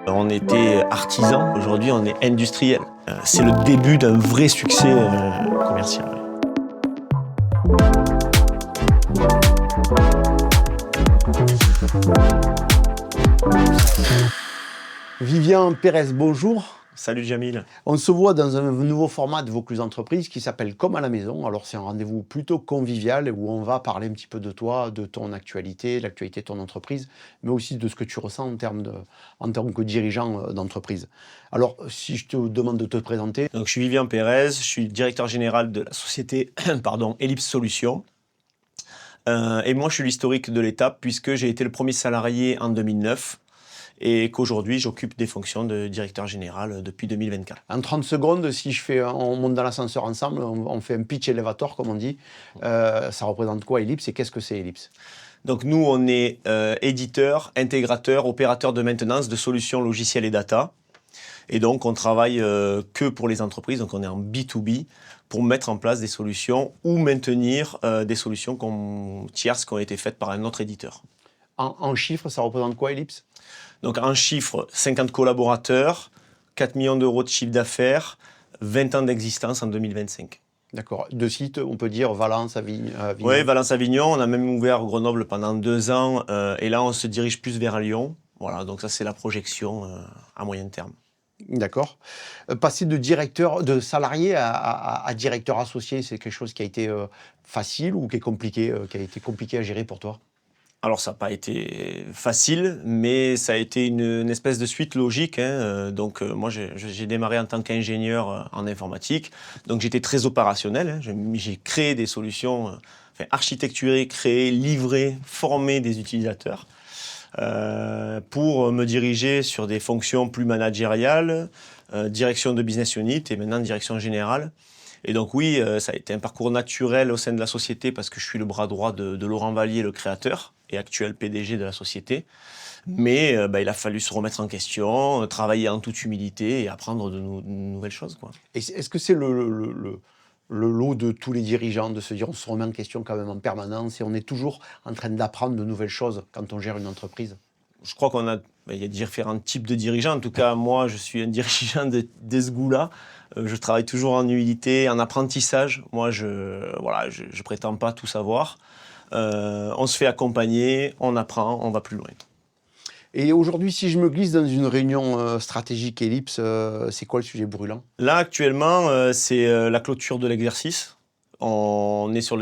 On était artisan, aujourd'hui on est industriel. C'est le début d'un vrai succès commercial. Vivian Pérez, bonjour. Salut Jamil. On se voit dans un nouveau format de Vaucluse Entreprise qui s'appelle Comme à la maison. Alors c'est un rendez-vous plutôt convivial où on va parler un petit peu de toi, de ton actualité, l'actualité de ton entreprise, mais aussi de ce que tu ressens en termes que dirigeant d'entreprise. Alors si je te demande de te présenter. Donc, je suis Vivian Pérez, je suis directeur général de la société Ellipse Solutions. Et moi je suis l'historique de l'étape puisque j'ai été le premier salarié en 2009. Et qu'aujourd'hui, j'occupe des fonctions de directeur général depuis 2024. En 30 secondes, si on monte dans l'ascenseur ensemble, on fait un pitch elevator, comme on dit. Ça représente quoi, Ellipse, et qu'est-ce que c'est, Ellipse? Donc nous, on est éditeur, intégrateur, opérateur de maintenance de solutions logicielles et data. Et donc, on travaille que pour les entreprises, donc on est en B2B, pour mettre en place des solutions ou maintenir des solutions tierces qui ont été faites par un autre éditeur. En chiffres, ça représente quoi, Ellipse? Donc en chiffres, 50 collaborateurs, 4 millions d'euros de chiffre d'affaires, 20 ans d'existence en 2025. D'accord. De sites, on peut dire Valence, Avignon. Oui, Valence-Avignon. On a même ouvert Grenoble pendant 2 ans. Et là, on se dirige plus vers Lyon. Voilà, donc ça, c'est la projection à moyen terme. D'accord. Passer de salarié à directeur associé, c'est quelque chose qui a été facile ou qui a été compliqué à gérer pour toi? Alors, ça n'a pas été facile, mais ça a été une espèce de suite logique. Donc, moi, j'ai démarré en tant qu'ingénieur en informatique. Donc, j'étais très opérationnel. J'ai créé des solutions, architecturé, créé, livré, formé des utilisateurs pour me diriger sur des fonctions plus managériales, direction de business unit et maintenant direction générale. Et donc oui, ça a été un parcours naturel au sein de la société parce que je suis le bras droit de Laurent Vallier, le créateur et actuel PDG de la société. Mais il a fallu se remettre en question, travailler en toute humilité et apprendre de nouvelles choses, quoi. Est-ce que c'est le lot de tous les dirigeants de se dire on se remet en question quand même en permanence et on est toujours en train d'apprendre de nouvelles choses quand on gère une entreprise? Je crois il y a différents types de dirigeants. En tout cas, moi, je suis un dirigeant de ce goût-là. Je travaille toujours en humilité, en apprentissage. Moi, je prétends pas tout savoir. On se fait accompagner, on apprend, on va plus loin. Et aujourd'hui, si je me glisse dans une réunion stratégique Ellipse, c'est quoi le sujet brûlant? Là, actuellement, c'est la clôture de l'exercice. On est sur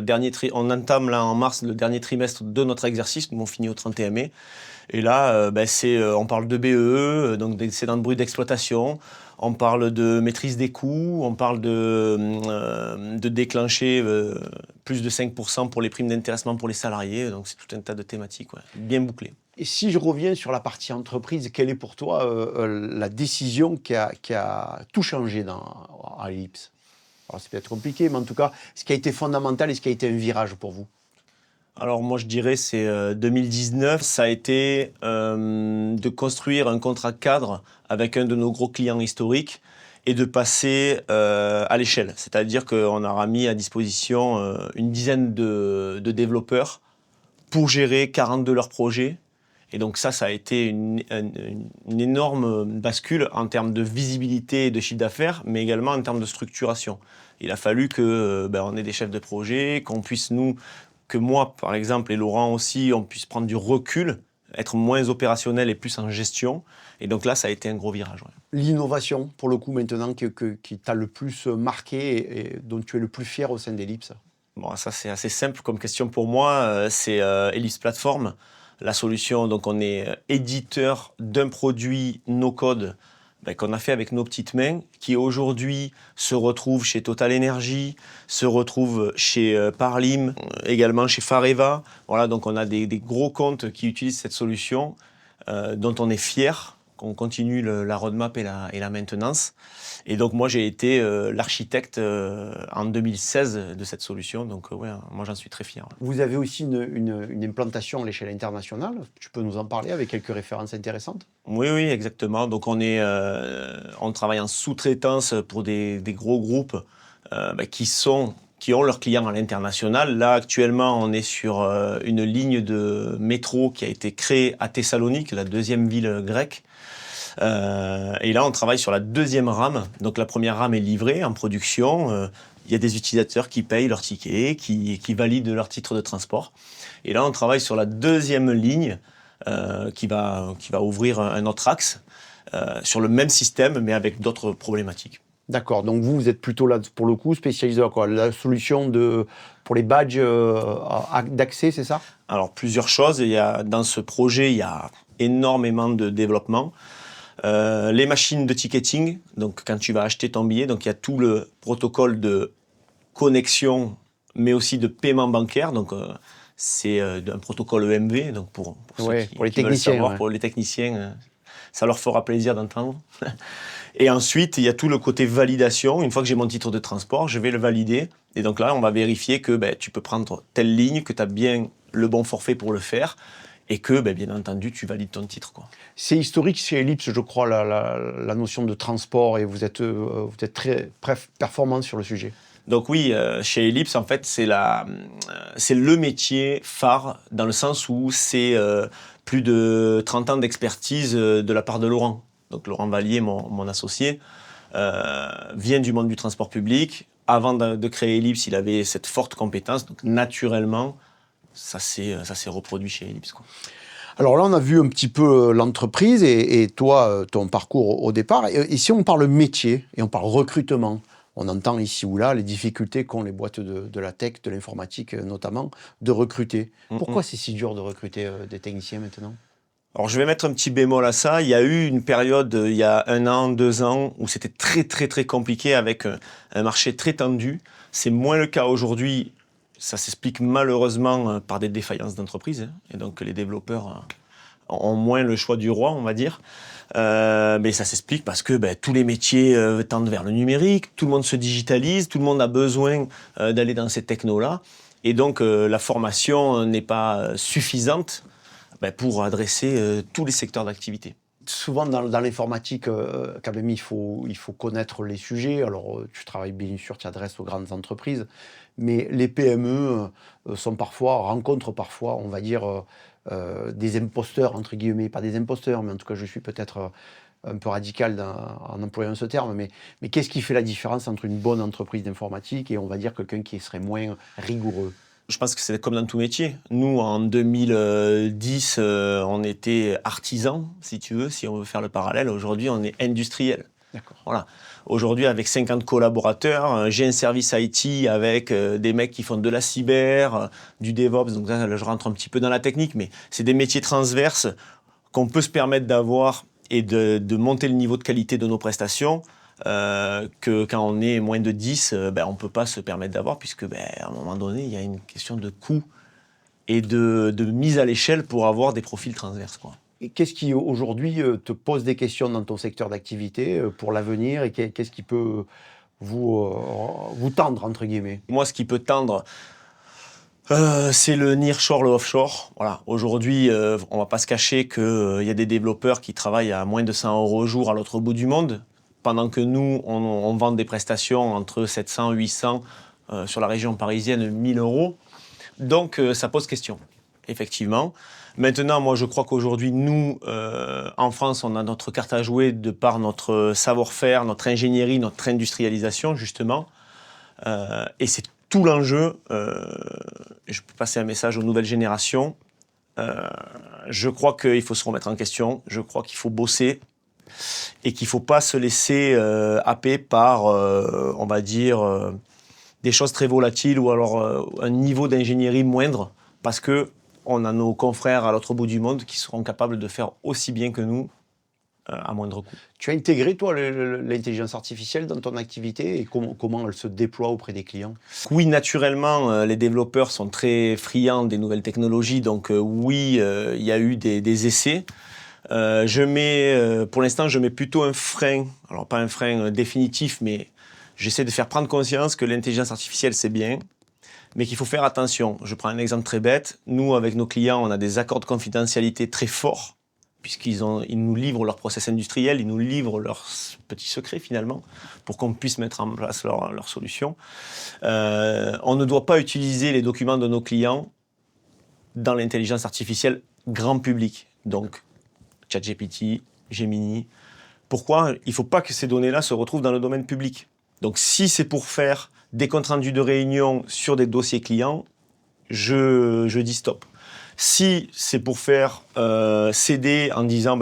on entame là en mars le dernier trimestre de notre exercice. Nous, on finit au 31 mai. Et là, on parle de BEE, donc d'excédent de bruit d'exploitation. On parle de maîtrise des coûts. On parle de déclencher plus de 5% pour les primes d'intéressement pour les salariés. Donc, c'est tout un tas de thématiques, ouais, bien bouclées. Et si je reviens sur la partie entreprise, quelle est pour toi la décision qui a tout changé à Ellipse? Alors, c'est peut-être compliqué, mais en tout cas, ce qui a été fondamental et ce qui a été un virage pour vous? Alors moi je dirais c'est 2019, ça a été de construire un contrat cadre avec un de nos gros clients historiques et de passer à l'échelle. C'est-à-dire qu'on aura mis à disposition une dizaine de développeurs pour gérer 40 de leurs projets. Et donc ça a été une énorme bascule en termes de visibilité et de chiffre d'affaires, mais également en termes de structuration. Il a fallu on ait des chefs de projet, que moi, par exemple, et Laurent aussi, on puisse prendre du recul, être moins opérationnel et plus en gestion. Et donc là, ça a été un gros virage. Ouais. L'innovation, pour le coup, maintenant, qui t'a le plus marqué et dont tu es le plus fier au sein d'Ellipse? Bon, ça, c'est assez simple comme question pour moi. C'est Ellipse Platform. La solution, donc on est éditeur d'un produit no-code qu'on a fait avec nos petites mains, qui aujourd'hui se retrouve chez Total Energy, se retrouve chez Parlim, également chez Fareva. Voilà, donc on a des gros comptes qui utilisent cette solution, dont on est fier, qu'on continue la roadmap et la maintenance. Et donc moi j'ai été l'architecte en 2016 de cette solution, donc moi j'en suis très fier. Ouais. Vous avez aussi une implantation à l'échelle internationale, tu peux nous en parler avec quelques références intéressantes? Oui, exactement. Donc on travaille en sous-traitance pour des gros groupes qui ont leurs clients à l'international. Là, actuellement, on est sur une ligne de métro qui a été créée à Thessalonique, la deuxième ville grecque. Et là, on travaille sur la deuxième rame. Donc la première rame est livrée en production. Il y a des utilisateurs qui payent leur ticket, qui valident leur titre de transport. Et là, on travaille sur la deuxième ligne qui va ouvrir un autre axe sur le même système, mais avec d'autres problématiques. D'accord, donc vous êtes plutôt là, pour le coup, spécialisé dans quoi? La solution pour les badges d'accès, c'est ça? Alors, plusieurs choses. Dans ce projet, il y a énormément de développement. Les machines de ticketing, donc quand tu vas acheter ton billet, donc il y a tout le protocole de connexion, mais aussi de paiement bancaire. Donc, c'est un protocole EMV, donc pour Ouais, ceux pour les qui veulent techniciens, savoir, ouais. pour les techniciens, ça leur fera plaisir d'entendre. Et ensuite, il y a tout le côté validation. Une fois que j'ai mon titre de transport, je vais le valider. Et donc là, on va vérifier que tu peux prendre telle ligne, que tu as bien le bon forfait pour le faire et que, bien entendu, tu valides ton titre, quoi. C'est historique chez Ellipse, je crois, la notion de transport, et vous êtes très performant sur le sujet. Donc oui, chez Ellipse, en fait, c'est le métier phare dans le sens où c'est plus de 30 ans d'expertise de la part de Laurent. Donc Laurent Vallier, mon associé, vient du monde du transport public. Avant de créer Ellipse, il avait cette forte compétence. Donc naturellement, ça s'est reproduit chez Ellipse, quoi. Alors là, on a vu un petit peu l'entreprise et toi, ton parcours au départ. Et si on parle métier et on parle recrutement, on entend ici ou là les difficultés qu'ont les boîtes de la tech, de l'informatique notamment, de recruter. Pourquoi c'est si dur de recruter des techniciens maintenant? Alors je vais mettre un petit bémol à ça. Il y a eu une période, il y a 1 an, 2 ans, où c'était très très très compliqué avec un marché très tendu. C'est moins le cas aujourd'hui. Ça s'explique malheureusement par des défaillances d'entreprises, hein. Et donc les développeurs ont moins le choix du roi, on va dire. Mais ça s'explique parce que tous les métiers tendent vers le numérique, tout le monde se digitalise, tout le monde a besoin d'aller dans ces technos-là. Et donc la formation n'est pas suffisante pour adresser tous les secteurs d'activité. Souvent dans l'informatique, quand même, il faut connaître les sujets. Alors, tu travailles bien sûr, tu t'adresses aux grandes entreprises, mais les PME rencontrent parfois, on va dire, des imposteurs, entre guillemets, pas des imposteurs, mais en tout cas, je suis peut-être un peu radical en employant ce terme, mais qu'est-ce qui fait la différence entre une bonne entreprise d'informatique et, on va dire, quelqu'un qui serait moins rigoureux? Je pense que c'est comme dans tout métier. Nous, en 2010, on était artisans, si tu veux, si on veut faire le parallèle. Aujourd'hui, on est industriel. D'accord. Voilà. Aujourd'hui, avec 50 collaborateurs, j'ai un service IT avec des mecs qui font de la cyber, du DevOps. Donc là, je rentre un petit peu dans la technique, mais c'est des métiers transverses qu'on peut se permettre d'avoir et de monter le niveau de qualité de nos prestations. Que quand on est moins de 10, on ne peut pas se permettre d'avoir, puisque à un moment donné, il y a une question de coût et de mise à l'échelle pour avoir des profils transverses, quoi. Et qu'est-ce qui aujourd'hui te pose des questions dans ton secteur d'activité pour l'avenir, et qu'est-ce qui peut vous tendre, entre guillemets? Moi, ce qui peut tendre, c'est le nearshore, le offshore. Voilà. Aujourd'hui, on ne va pas se cacher qu'il y a des développeurs qui travaillent à moins de 100 € au jour à l'autre bout du monde, pendant que nous, on vend des prestations entre 700, 800, sur la région parisienne, 1000 €. Donc, ça pose question, effectivement. Maintenant, moi, je crois qu'aujourd'hui, nous, en France, on a notre carte à jouer de par notre savoir-faire, notre ingénierie, notre industrialisation, justement. Et c'est tout l'enjeu. Je peux passer un message aux nouvelles générations. Je crois qu'il faut se remettre en question. Je crois qu'il faut bosser. Et qu'il ne faut pas se laisser happer par, on va dire, des choses très volatiles ou alors un niveau d'ingénierie moindre, parce qu'on a nos confrères à l'autre bout du monde qui seront capables de faire aussi bien que nous, à moindre coût. Tu as intégré, toi, l'intelligence artificielle dans ton activité, et comment elle se déploie auprès des clients? Oui, naturellement, les développeurs sont très friands des nouvelles technologies, donc oui, il y a eu des essais. Pour l'instant, je mets plutôt un frein, alors pas un frein définitif, mais j'essaie de faire prendre conscience que l'intelligence artificielle, c'est bien, mais qu'il faut faire attention. Je prends un exemple très bête. Nous, avec nos clients, on a des accords de confidentialité très forts, puisqu'ils nous livrent leur process industriel, ils nous livrent leurs petits secrets, finalement, pour qu'on puisse mettre en place leur solution. On ne doit pas utiliser les documents de nos clients dans l'intelligence artificielle grand public. Donc, ChatGPT, Gemini, Pourquoi? Il ne faut pas que ces données-là se retrouvent dans le domaine public. Donc si c'est pour faire des comptes rendus de réunion sur des dossiers clients, je dis stop. Si c'est pour faire céder en disant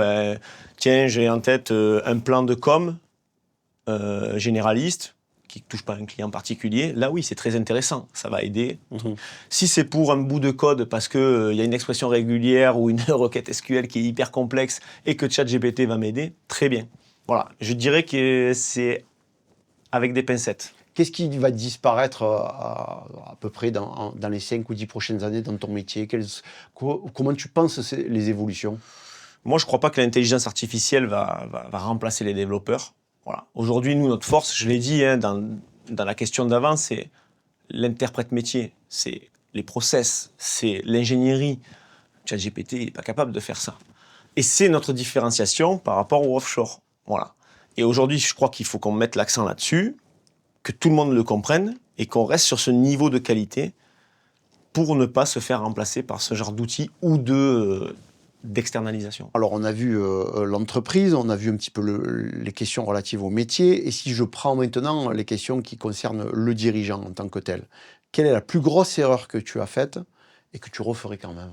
tiens, j'ai en tête un plan de com généraliste qui ne touche pas un client particulier, là oui, c'est très intéressant, ça va aider. Si c'est pour un bout de code parce qu'il y a une expression régulière ou une requête SQL qui est hyper complexe et que ChatGPT va m'aider, très bien. Voilà, je dirais que c'est avec des pincettes. Qu'est-ce qui va disparaître à peu près dans les 5 ou 10 prochaines années dans ton métier? Comment tu penses les évolutions? Moi, je ne crois pas que l'intelligence artificielle va remplacer les développeurs. Voilà. Aujourd'hui, nous, notre force, je l'ai dit dans la question d'avant, c'est l'interprète métier, c'est les process, c'est l'ingénierie. ChatGPT n'est pas capable de faire ça. Et c'est notre différenciation par rapport au offshore. Voilà. Et aujourd'hui, je crois qu'il faut qu'on mette l'accent là-dessus, que tout le monde le comprenne et qu'on reste sur ce niveau de qualité pour ne pas se faire remplacer par ce genre d'outils ou d'externalisation. Alors, on a vu l'entreprise, on a vu un petit peu les questions relatives au métier. Et si je prends maintenant les questions qui concernent le dirigeant en tant que tel, quelle est la plus grosse erreur que tu as faite et que tu referais quand même?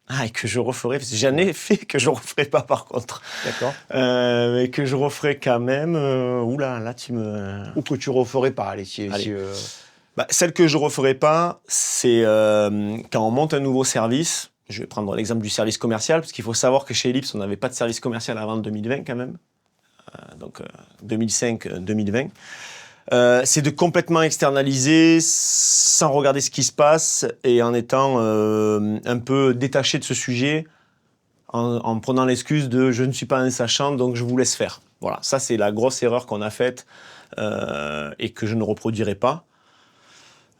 Ah, et que je referais, parce que j'en ai fait que je ne referai pas par contre. D'accord. Mais que je referai quand même. Oula, là tu me. Ou que tu referais pas, allez. Celle que je ne referai pas, c'est quand on monte un nouveau service. Je vais prendre l'exemple du service commercial, parce qu'il faut savoir que chez Ellipse, on n'avait pas de service commercial avant 2020 quand même. Donc 2005-2020. C'est de complètement externaliser sans regarder ce qui se passe et en étant un peu détaché de ce sujet, en prenant l'excuse de je ne suis pas un sachant donc je vous laisse faire. Voilà, ça c'est la grosse erreur qu'on a faite et que je ne reproduirai pas.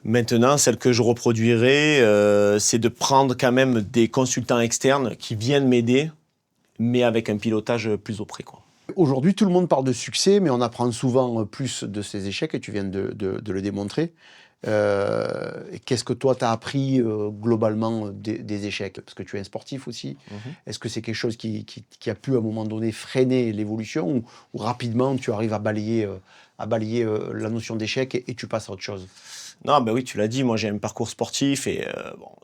Maintenant, celle que je reproduirai, c'est de prendre quand même des consultants externes qui viennent m'aider, mais avec un pilotage plus auprès, quoi. Aujourd'hui, tout le monde parle de succès, mais on apprend souvent plus de ses échecs, et tu viens de le démontrer. Qu'est-ce que toi, tu as appris globalement des échecs? Parce que tu es un sportif aussi. Est-ce que c'est quelque chose qui a pu, à un moment donné, freiner l'évolution ou rapidement, tu arrives à balayer la notion d'échec et tu passes à autre chose? Non, oui, tu l'as dit, moi j'ai un parcours sportif et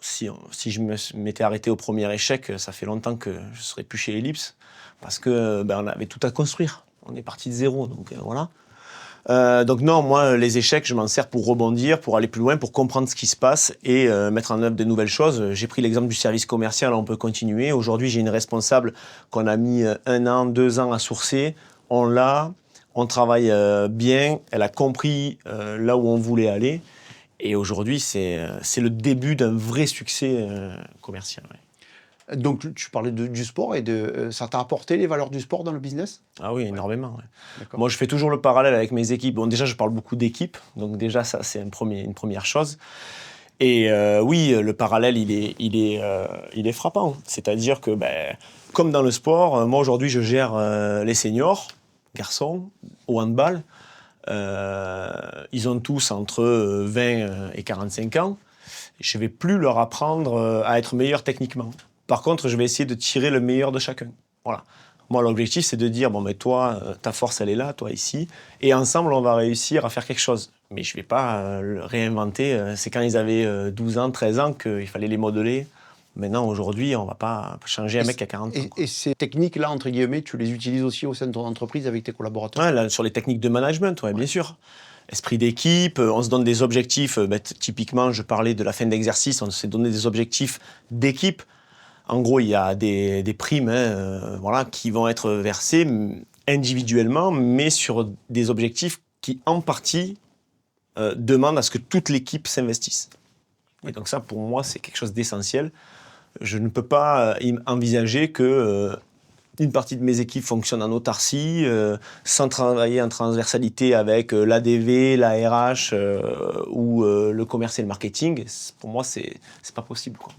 si je m'étais arrêté au premier échec, ça fait longtemps que je ne serais plus chez Ellipse parce que on avait tout à construire. On est parti de zéro, donc voilà. Donc non, moi les échecs, je m'en sers pour rebondir, pour aller plus loin, pour comprendre ce qui se passe et mettre en œuvre de nouvelles choses. J'ai pris l'exemple du service commercial, on peut continuer. Aujourd'hui, j'ai une responsable qu'on a mis 1 an, 2 ans à sourcer. On travaille bien, elle a compris là où on voulait aller. Et aujourd'hui, c'est le début d'un vrai succès commercial. Ouais. Donc, tu parlais du sport et ça t'a apporté les valeurs du sport dans le business? Ah oui, énormément. Ouais. D'accord. Moi, je fais toujours le parallèle avec mes équipes. Bon, déjà, je parle beaucoup d'équipes. Donc déjà, ça, c'est une première chose. Et oui, le parallèle, il est frappant. C'est-à-dire que, comme dans le sport, moi, aujourd'hui, je gère les seniors, garçons, au handball. Ils ont tous entre 20 et 45 ans. Je ne vais plus leur apprendre à être meilleurs techniquement. Par contre, je vais essayer de tirer le meilleur de chacun. Voilà. Moi, l'objectif, c'est de dire, toi, ta force, elle est là, toi, ici. Et ensemble, on va réussir à faire quelque chose. Mais je ne vais pas le réinventer. C'est quand ils avaient 12 ans, 13 ans qu'il fallait les modeler. Maintenant, aujourd'hui, on ne va pas changer un mec à 40 ans. Et ces techniques-là, entre guillemets, tu les utilises aussi au sein de ton entreprise avec tes collaborateurs? Ouais, là, sur les techniques de management, bien sûr. Esprit d'équipe, on se donne des objectifs. Typiquement, je parlais de la fin d'exercice, on s'est donné des objectifs d'équipe. En gros, il y a des primes qui vont être versées individuellement, mais sur des objectifs qui, en partie, demandent à ce que toute l'équipe s'investisse. Et donc ça, pour moi, c'est quelque chose d'essentiel. Je ne peux pas envisager que une partie de mes équipes fonctionne en autarcie, sans travailler en transversalité avec l'ADV, la RH ou le commerce et le marketing. Pour moi, c'est pas possible, quoi.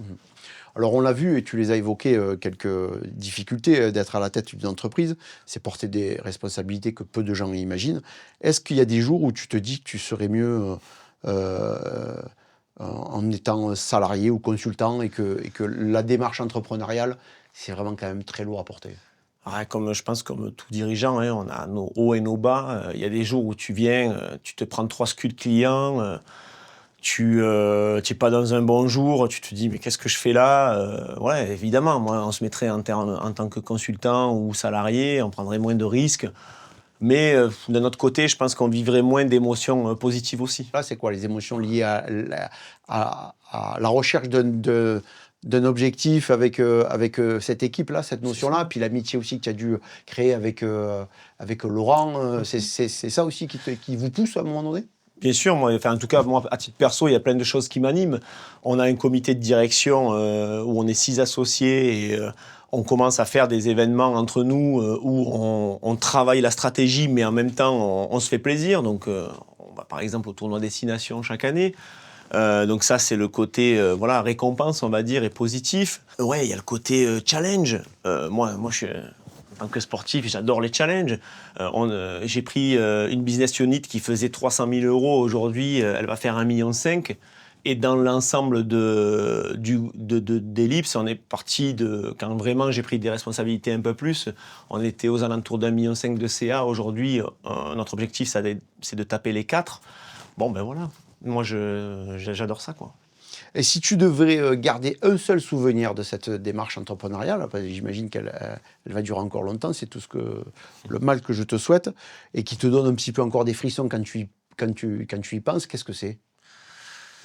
Alors on l'a vu, et tu les as évoquées, quelques difficultés d'être à la tête d'une entreprise, c'est porter des responsabilités que peu de gens imaginent. Est-ce qu'il y a des jours où tu te dis que tu serais mieux en étant salarié ou consultant et que la démarche entrepreneuriale, c'est vraiment quand même très lourd à porter? Comme, je pense comme tout dirigeant, hein, on a nos hauts et nos bas. Il y a des jours où tu viens, tu te prends 3 scuds clients, tu n'es pas dans un bon jour, tu te dis mais qu'est-ce que je fais là? Ouais, évidemment, moi on se mettrait en tant que consultant ou salarié, on prendrait moins de risques. Mais d'un autre côté, je pense qu'on vivrait moins d'émotions positives aussi. Là, c'est quoi les émotions liées à la recherche d'un objectif avec cette équipe-là, cette notion-là, puis l'amitié aussi que tu as dû créer avec Laurent, c'est ça aussi qui vous pousse à un moment donné? Bien sûr, moi, enfin, en tout cas, moi, à titre perso, il y a plein de choses qui m'animent. On a un comité de direction où on est 6 associés et on commence à faire des événements entre nous où on travaille la stratégie, mais en même temps, on se fait plaisir. Donc, on va par exemple au tournoi Destination chaque année. Donc ça, c'est le côté voilà, récompense, on va dire, et positif. Ouais, il y a le côté challenge. Moi, je suis... En tant que sportif, j'adore les challenges. J'ai pris une business unit qui faisait 300 000 euros. Aujourd'hui, elle va faire 1,5 million. Et dans l'ensemble d'Ellipse, on est parti de... Quand vraiment j'ai pris des responsabilités un peu plus, on était aux alentours d'1,5 million de CA. Aujourd'hui, notre objectif, c'est de taper les 4. Bon, ben voilà. Moi, j'adore ça, quoi. Et si tu devrais garder un seul souvenir de cette démarche entrepreneuriale, parce que j'imagine qu'elle elle va durer encore longtemps, c'est tout le mal que je te souhaite, et qui te donne un petit peu encore des frissons quand tu y penses, qu'est-ce que c'est?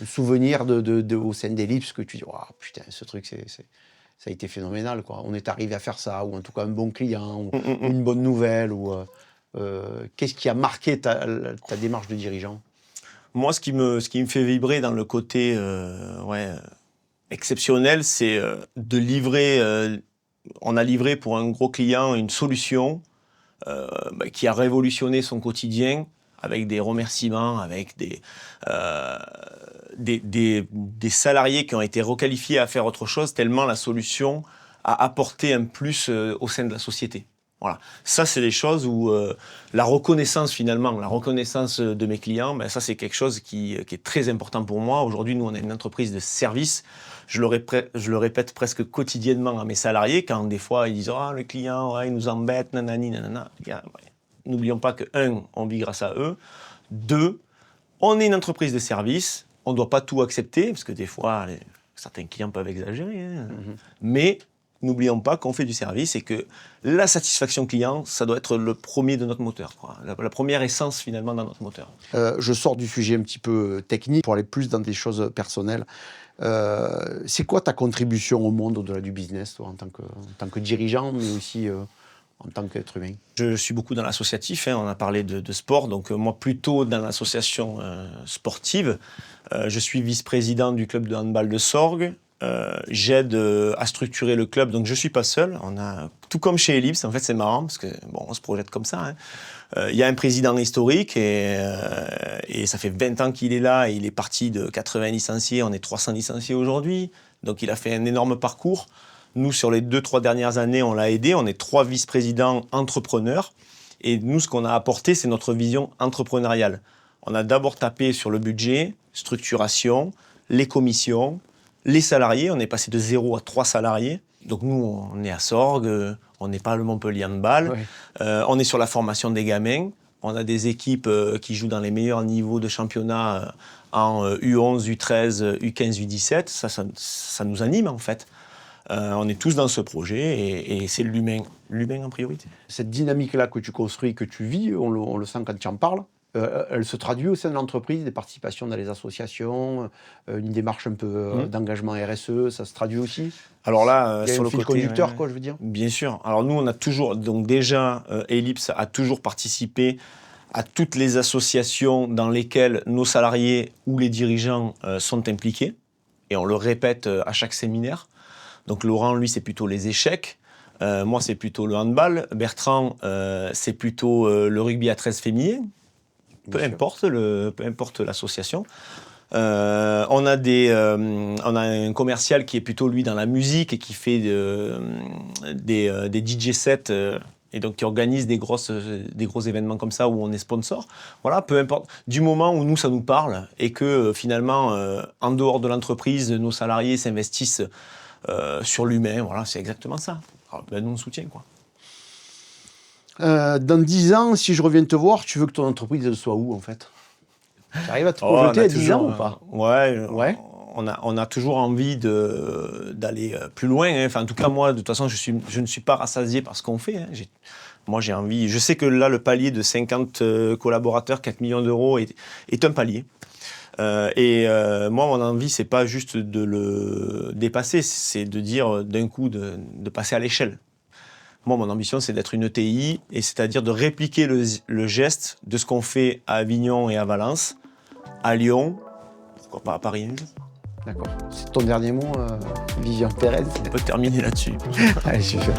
Un souvenir au sein d'Ellipse que tu dis, oh, putain, ce truc, ça a été phénoménal, quoi. On est arrivé à faire ça, ou en tout cas un bon client, ou une bonne nouvelle, ou qu'est-ce qui a marqué ta démarche de dirigeant? Moi, ce qui me fait vibrer dans le côté exceptionnel, c'est de livrer. On a livré pour un gros client une solution qui a révolutionné son quotidien avec des remerciements, avec des salariés qui ont été requalifiés à faire autre chose, tellement la solution a apporté un plus au sein de la société. Voilà. Ça, c'est des choses où la reconnaissance, finalement, la reconnaissance de mes clients, ben, ça, c'est quelque chose qui est très important pour moi. Aujourd'hui, nous, on est une entreprise de service. Je le répète presque quotidiennement à mes salariés quand, des fois, ils disent « Ah, le client, ouais, il nous embête, nanani, nanana. » N'oublions pas que, 1, on vit grâce à eux. 2, on est une entreprise de service. On ne doit pas tout accepter, parce que des fois, certains clients peuvent exagérer. Hein. Mais... n'oublions pas qu'on fait du service et que la satisfaction client, ça doit être le premier de notre moteur, quoi. La première essence finalement dans notre moteur. Je sors du sujet un petit peu technique pour aller plus dans des choses personnelles. C'est quoi ta contribution au monde au-delà du business, toi, en tant que dirigeant, mais aussi en tant qu'être humain? Je suis beaucoup dans l'associatif, hein, on a parlé de sport, donc moi plutôt dans l'association sportive. Je suis vice-président du club de handball de Sorgues. J'aide à structurer le club, donc je ne suis pas seul. On a, tout comme chez Ellipse, en fait c'est marrant parce que bon, on se projette comme ça. Hein. Y a un président historique et ça fait 20 ans qu'il est là. Et il est parti de 80 licenciés, on est 300 licenciés aujourd'hui. Donc il a fait un énorme parcours. Nous, sur les 2-3 dernières années, on l'a aidé. On est 3 vice-présidents entrepreneurs. Et nous, ce qu'on a apporté, c'est notre vision entrepreneuriale. On a d'abord tapé sur le budget, structuration, les commissions, les salariés, on est passé de 0 à 3 salariés. Donc nous, on est à Sorgues, on n'est pas à le Montpellier Handball. Oui. On est sur la formation des gamins. On a des équipes qui jouent dans les meilleurs niveaux de championnat en U11, U13, U15, U17. Ça nous anime en fait. On est tous dans ce projet et c'est l'humain en priorité. Cette dynamique-là que tu construis, que tu vis, on le sent quand tu en parles. Elle se traduit au sein de l'entreprise, des participations dans les associations, une démarche un peu d'engagement RSE, ça se traduit aussi? Alors là, sur le fil conducteur, quoi, je veux dire. Bien sûr. Alors nous, on a toujours, donc déjà, Ellipse a toujours participé à toutes les associations dans lesquelles nos salariés ou les dirigeants sont impliqués. Et on le répète à chaque séminaire. Donc Laurent, lui, c'est plutôt les échecs. Moi, c'est plutôt le handball. Bertrand, c'est plutôt le rugby à 13 féminin. Peu importe l'association. On a un commercial qui est plutôt lui dans la musique et qui fait des DJ sets et donc qui organise des gros événements comme ça où on est sponsor. Voilà, peu importe. Du moment où nous ça nous parle et que finalement en dehors de l'entreprise, nos salariés s'investissent sur l'humain. Voilà, c'est exactement ça. Alors, ben, nous on soutient quoi. Dans 10 ans, si je reviens te voir, tu veux que ton entreprise elle soit où en fait? Tu arrives à te projeter à 10 ans ou pas? Ouais. On a toujours envie d'aller plus loin. Hein. Enfin, en tout cas, moi, de toute façon, je ne suis pas rassasié par ce qu'on fait. Hein. Moi, j'ai envie. Je sais que là, le palier de 50 collaborateurs, 4 millions d'euros est un palier. Moi, mon envie, c'est pas juste de le dépasser, c'est de dire d'un coup de passer à l'échelle. Moi, mon ambition, c'est d'être une ETI, et c'est-à-dire de répliquer le geste de ce qu'on fait à Avignon et à Valence, à Lyon, pourquoi pas à Paris. D'accord. C'est ton dernier mot, Vivian Pérez? On peut terminer là-dessus. Allez, super.